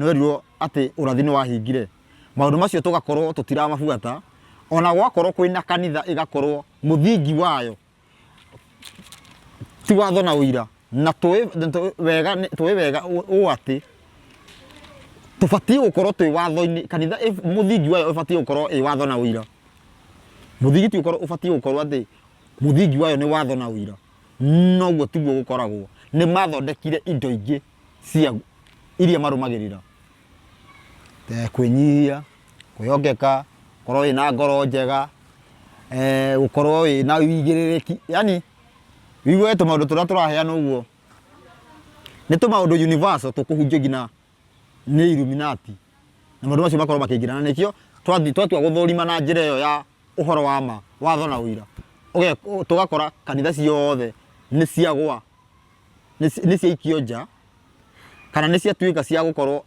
nwerirwo ati urathi ni wahingire maundu macio tugakorwo tutiramabuata ona gwakorwo kwina kanitha igakorwo muthingi wayo ti watho na uira na tuwe wega u ati tubati gukorwo twi watho-ini kanitha muthingi wayo ubati gukorwo i watho na uira muthingi ti gukorwo ubati gukorwo ati muthingi wayo ni watho na uira no guo tiguo gukoragwo ni mathondekire indo ingi cia iria marumagirira kwinyihia kwiyongeka korwo ina ngoro njega gukorwo ina wigiririki yani wigwete maundu turia turaheana uguo ni tu maundu universal tukuhunjia ngina ni Illuminati na maundu macio makorwo makingirana nikio twatua guthurima na njira iyo ya uhoro wa ma watho na uira tugakora kanitha ciothe ni ciagwa ni ciaikio nja kana ni ciatuika cia gukorwo